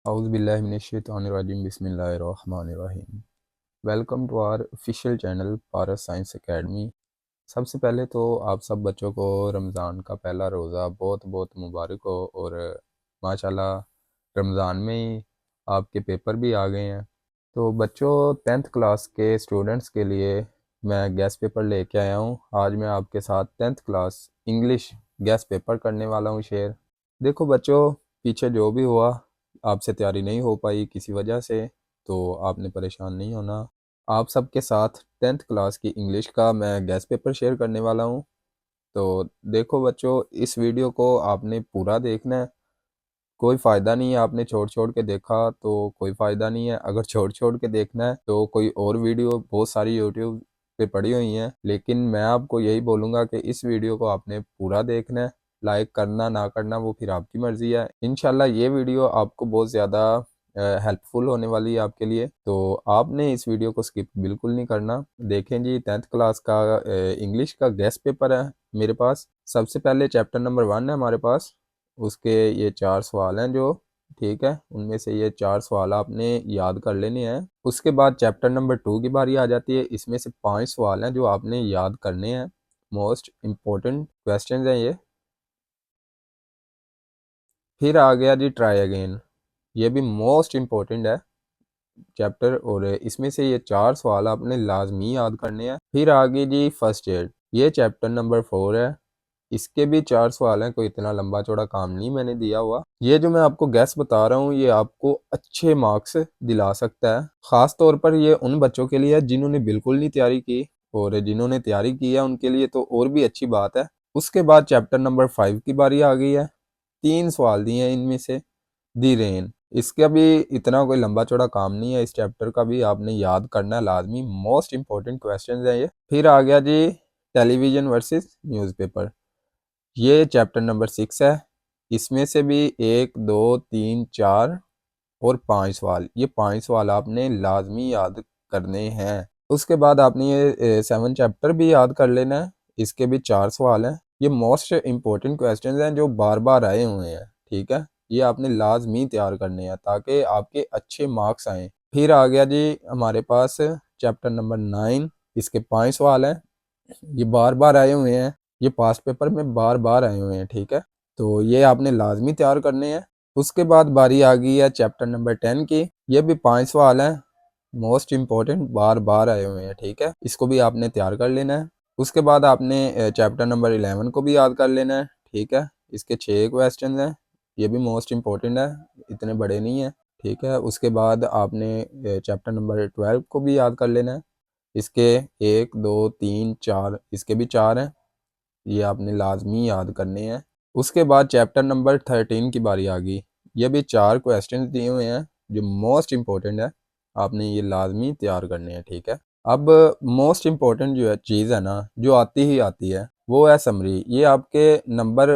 औज़ुबिल्लाहिमिनश्शैतानिर्रजीम बिस्मिल्लाहिर्रहमानिर्रहीम। Welcome to our official channel Paras science academy. सबसे पहले तो आप सब बच्चों को रमज़ान का पहला रोज़ा बहुत बहुत मुबारक हो। और माशाल्लाह रमज़ान में ही आपके पेपर भी आ गए हैं। तो बच्चों, 10th क्लास के स्टूडेंट्स के लिए मैं गेस्ट पेपर लेके आया हूँ। आज मैं आपके साथ 10th class English guest paper करने वाला हूँ शेयर। देखो बच्चों, पीछे जो भी हुआ, आपसे तैयारी नहीं हो पाई किसी वजह से, तो आपने परेशान नहीं होना। आप सबके साथ 10th क्लास की इंग्लिश का मैं गेस्ट पेपर शेयर करने वाला हूँ। तो देखो बच्चों, इस वीडियो को आपने पूरा देखना है। कोई फ़ायदा नहीं है आपने छोड़ छोड़ के देखा तो कोई फ़ायदा नहीं है। अगर छोड़ छोड़ के देखना है तो कोई और वीडियो बहुत सारी यूट्यूब पे पड़ी हुई हैं, लेकिन मैं आपको यही बोलूँगा कि इस वीडियो को आपने पूरा देखना है। लाइक करना ना करना वो फिर आपकी मर्ज़ी है। इंशाल्लाह ये वीडियो आपको बहुत ज़्यादा हेल्पफुल होने वाली है आपके लिए, तो आपने इस वीडियो को स्किप बिल्कुल नहीं करना। देखें जी, 10th क्लास का इंग्लिश का गेस्ट पेपर है मेरे पास। सबसे पहले चैप्टर नंबर 1 है हमारे पास। उसके ये 4 सवाल हैं जो, ठीक है, उनमें से ये 4 सवाल आपने याद कर लेने हैं। उसके बाद चैप्टर नंबर 2 की बारी आ जाती है। इसमें से 5 सवाल हैं जो आपने याद करने हैं। मोस्ट इम्पोर्टेंट क्वेश्चंस हैं ये। फिर आ गया जी ट्राई अगेन, ये भी मोस्ट इम्पोर्टेंट है चैप्टर, और इसमें से ये 4 सवाल आपने लाजमी याद करने हैं। फिर आ गई जी फर्स्ट एड, ये चैप्टर नंबर 4 है। इसके भी 4 सवाल हैं, कोई इतना लंबा चौड़ा काम नहीं मैंने दिया हुआ। ये जो मैं आपको गैस बता रहा हूँ ये आपको अच्छे मार्क्स दिला सकता है। ख़ास तौर पर ये उन बच्चों के लिए है जिन्होंने बिल्कुल नहीं तैयारी की, और जिन्होंने तैयारी की है उनके लिए तो और भी अच्छी बात है। उसके बाद चैप्टर नंबर 5 की बारी आ गई है। 3 सवाल दिए हैं इनमें से। दी रेन, इसका भी इतना कोई लंबा चौड़ा काम नहीं है। इस चैप्टर का भी आपने याद करना है लाजमी। मोस्ट इंपॉर्टेंट क्वेश्चन है ये। फिर आ गया जी टेलीविज़न वर्सेस न्यूज़पेपर, ये चैप्टर नंबर 6 है। इसमें से भी 1, 2, 3, 4 और 5 सवाल, ये 5 सवाल आपने लाजमी याद करने हैं। उसके बाद आपने ये 7 चैप्टर भी याद कर लेना है। इसके भी 4 सवाल हैं। ये मोस्ट इम्पोर्टेंट क्वेश्चंस हैं जो बार बार आए हुए हैं, ठीक है। ये आपने लाजमी तैयार करने हैं ताकि आपके अच्छे मार्क्स आएँ। फिर आ गया जी हमारे पास चैप्टर नंबर 9, इसके 5 सवाल हैं। ये बार बार आए हुए हैं, ये पास्ट पेपर में बार बार आए हुए हैं, ठीक है। तो ये आपने लाजमी तैयार करने हैं। उसके बाद बारी आ गई है चैप्टर नंबर 10 की। ये भी 5 सवाल हैं, मोस्ट इम्पोर्टेंट, बार बार आए हुए हैं, ठीक है। इसको भी आपने तैयार कर लेना है। उसके बाद आपने चैप्टर नंबर 11 को भी याद कर लेना है, ठीक है। इसके 6 क्वेश्चन हैं, ये भी मोस्ट इम्पोर्टेंट है, इतने बड़े नहीं हैं, ठीक है। उसके बाद आपने चैप्टर नंबर 12 को भी याद कर लेना है। इसके 1, 2, 3, 4, इसके भी 4 हैं, ये आपने लाजमी याद करने हैं। उसके बाद चैप्टर नंबर 13 की बारी आ गई। ये भी 4 क्वेश्चंस दिए हुए हैं जो मोस्ट इम्पोर्टेंट है, आपने ये लाजमी तैयार करने हैं, ठीक है। अब मोस्ट इम्पोर्टेंट जो है चीज़ है ना, जो आती ही आती है, वो है समरी। ये आपके नंबर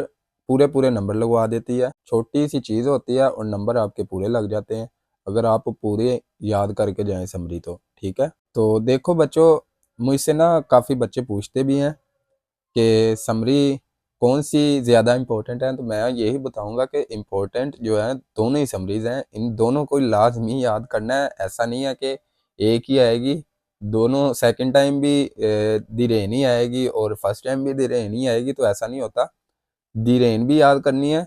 पूरे पूरे नंबर लगवा देती है। छोटी सी चीज़ होती है और नंबर आपके पूरे लग जाते हैं अगर आप पूरे याद करके जाएं समरी तो, ठीक है। तो देखो बच्चों, मुझसे ना काफ़ी बच्चे पूछते भी हैं कि समरी कौन सी ज़्यादा इम्पोर्टेंट है, तो मैं यही बताऊंगा कि इम्पोर्टेंट जो है दोनों ही समरीज हैं। इन दोनों को लाजमी याद करना है। ऐसा नहीं है कि एक ही आएगी, दोनों सेकंड टाइम भी दी रेन ही आएगी और फर्स्ट टाइम भी दी रेन ही आएगी, तो ऐसा नहीं होता। दी रेन भी याद करनी है,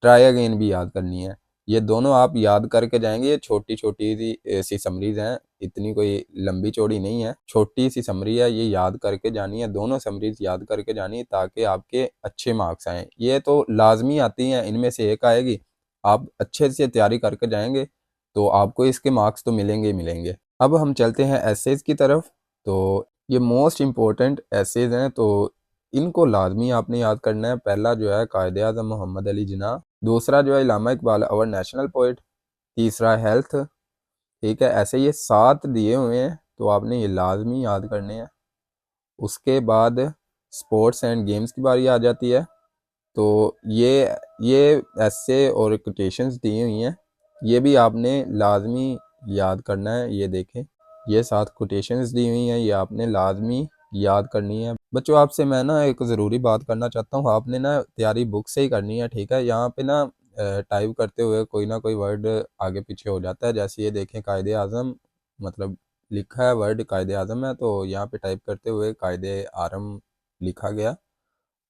ट्राई अगेन भी याद करनी है। ये दोनों आप याद करके जाएंगे। ये छोटी छोटी सी समरीज हैं, इतनी कोई लंबी चौड़ी नहीं है, छोटी सी समरी है। ये याद करके जानी है, दोनों समरीज याद करके जानी है ताकि आपके अच्छे मार्क्स आएँ। ये तो लाजमी आती हैं, इनमें से एक आएगी। आप अच्छे से तैयारी करके जाएंगे तो आपको इसके मार्क्स तो मिलेंगे ही मिलेंगे। अब हम चलते हैं एसेज की तरफ। तो ये मोस्ट इम्पोर्टेंट एसेज हैं, तो इनको लाजमी आपने याद करना है। पहला जो है कायदे आज़म मोहम्मद अली जिन्ना, दूसरा जो है इलामा इकबाल अवर नेशनल पोइट, तीसरा हेल्थ, ठीक है। ऐसे ये 7 दिए हुए हैं तो आपने ये लाजमी याद करने हैं। उसके बाद स्पोर्ट्स एंड गेम्स की बारी आ जाती है। तो ये ऐसे और कोटेशंस दी हुई हैं, ये भी आपने लाजमी याद करना है। ये देखें, ये 7 कोटेशंस दी हुई हैं, ये आपने लाजमी याद करनी है। बच्चों, आपसे मैं ना एक ज़रूरी बात करना चाहता हूँ। आपने ना तैयारी बुक से ही करनी है, ठीक है। यहाँ पे ना टाइप करते हुए कोई ना कोई वर्ड आगे पीछे हो जाता है। जैसे ये देखें कायदे आज़म, मतलब लिखा है वर्ड कायदे आज़म है, तो यहाँ पे टाइप करते हुए कायदे आरम लिखा गया।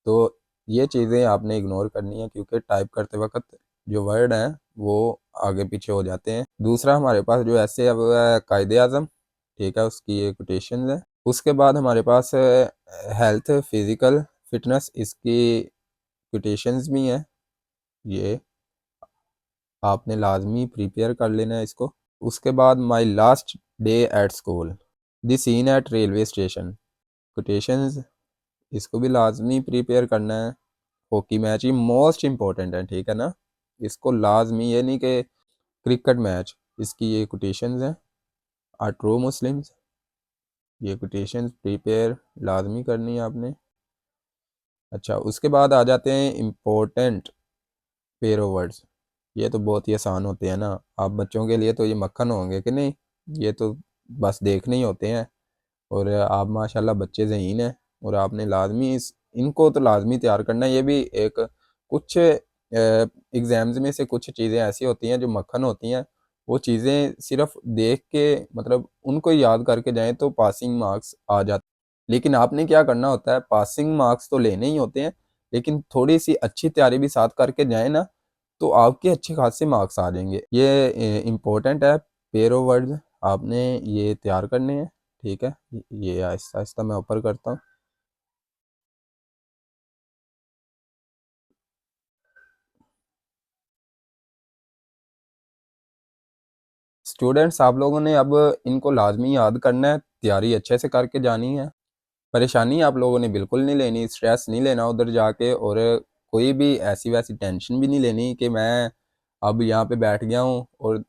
तो ये चीज़ें आपने इग्नोर करनी है, क्योंकि टाइप करते वक्त जो वर्ड हैं वो आगे पीछे हो जाते हैं। दूसरा हमारे पास जो ऐसे है वो है कायदे आज़म, ठीक है, उसकी ये कोटेशन है। उसके बाद हमारे पास हेल्थ फिज़िकल फिटनेस, इसकी कोटेशंस भी हैं। ये आपने लाजमी प्रिपेयर कर लेना है इसको। उसके बाद my last day at school, the scene at railway station, quotations, इसको भी लाजमी प्रिपेयर करना है। हॉकी मैच ये मोस्ट इम्पोर्टेंट है, ठीक है ना, इसको लाजमी, ये नहीं कि क्रिकेट मैच, इसकी ये कोटेशंस हैं। आर ट्रू मुस्लिम्स, ये कोटेशंस प्रिपेयर लाजमी करनी है आपने। अच्छा, उसके बाद आ जाते हैं इम्पोर्टेंट पेयर ऑफ वर्ड्स। ये तो बहुत ही आसान होते हैं ना, आप बच्चों के लिए तो ये मक्खन होंगे कि नहीं, ये तो बस देखने ही होते हैं। और आप माशाल्लाह बच्चे ज़हीन हैं, और आपने लाजमी इनको तो लाजमी तैयार करना है। ये भी एक कुछ एग्ज़ाम्स में से कुछ चीज़ें ऐसी होती हैं जो मक्खन होती हैं, वो चीज़ें सिर्फ देख के मतलब उनको याद करके जाएं तो पासिंग मार्क्स आ जाते हैं। लेकिन आपने क्या करना होता है, पासिंग मार्क्स तो लेने ही होते हैं, लेकिन थोड़ी सी अच्छी तैयारी भी साथ करके जाएं ना, तो आपके अच्छे खासे मार्क्स आ जाएंगे। ये इम्पोर्टेंट है, पेयर ऑफ वर्ड्स आपने ये तैयार करने हैं, ठीक है। ये आहिस्ता आहिस्ता मैं ऊपर करता हूँ। स्टूडेंट्स, आप लोगों ने अब इनको लाजमी याद करना है, तैयारी अच्छे से करके जानी है। परेशानी आप लोगों ने बिल्कुल नहीं लेनी, स्ट्रेस नहीं लेना उधर जाके, और कोई भी ऐसी वैसी टेंशन भी नहीं लेनी कि मैं अब यहाँ पे बैठ गया हूँ, और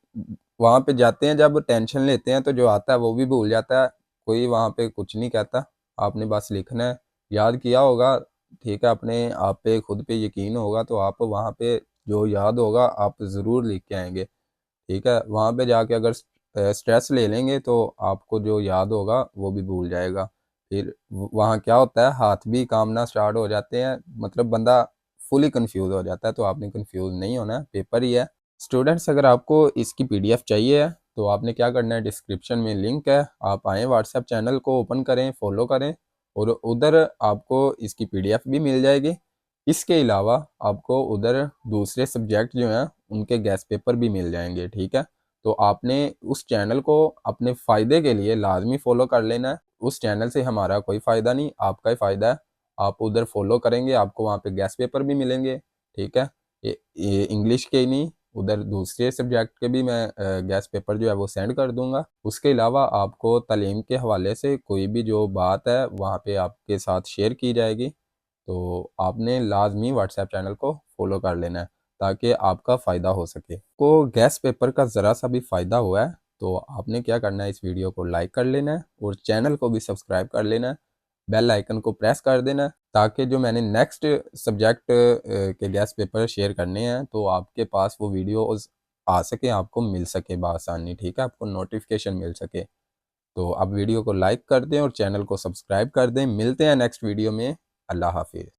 वहाँ पे जाते हैं जब टेंशन लेते हैं तो जो आता है वो भी भूल जाता है। कोई वहाँ पे कुछ नहीं कहता, आपने बस लिखना है, याद किया होगा, ठीक है, अपने आप पे खुद पे यकीन होगा तो आप वहाँ पे जो याद होगा आप ज़रूर लिख के आएंगे, ठीक है। वहाँ पे जाके अगर स्ट्रेस ले लेंगे तो आपको जो याद होगा वो भी भूल जाएगा। फिर वहाँ क्या होता है, हाथ भी कामना स्टार्ट हो जाते हैं, मतलब बंदा फुली कंफ्यूज हो जाता है। तो आपने कंफ्यूज नहीं होना है, पेपर ही है। स्टूडेंट्स, अगर आपको इसकी पीडीएफ चाहिए है तो आपने क्या करना है, डिस्क्रिप्शन में लिंक है, आप आएँ व्हाट्सएप चैनल को ओपन करें, फॉलो करें, और उधर आपको इसकी पीडीएफ भी मिल जाएगी। इसके अलावा आपको उधर दूसरे सब्जेक्ट जो हैं उनके गैस पेपर भी मिल जाएंगे, ठीक है। तो आपने उस चैनल को अपने फ़ायदे के लिए लाजमी फ़ॉलो कर लेना है। उस चैनल से हमारा कोई फ़ायदा नहीं, आपका ही फ़ायदा है। आप उधर फॉलो करेंगे, आपको वहाँ पे गैस पेपर भी मिलेंगे, ठीक है। ये इंग्लिश के ही नहीं, उधर दूसरे सब्जेक्ट के भी मैं गैस पेपर जो है वो सेंड कर दूंगा। उसके अलावा आपको तालीम के हवाले से कोई भी जो बात है वहाँ पे आपके साथ शेयर की जाएगी। तो आपने लाजमी व्हाट्सएप चैनल को फॉलो कर लेना है ताकि आपका फ़ायदा हो सके। को गैस पेपर का ज़रा सा भी फ़ायदा हुआ है तो आपने क्या करना है, इस वीडियो को लाइक कर लेना है और चैनल को भी सब्सक्राइब कर लेना है, बेल आइकन को प्रेस कर देना है, ताकि जो मैंने नेक्स्ट सब्जेक्ट के गैस पेपर शेयर करने हैं तो आपके पास वो वीडियोस आ सके, आपको मिल सके बआसानी, ठीक है, आपको नोटिफिकेशन मिल सके। तो आप वीडियो को लाइक कर दें और चैनल को सब्सक्राइब कर दें। मिलते हैं नेक्स्ट वीडियो में। अल्लाह हाफिज़।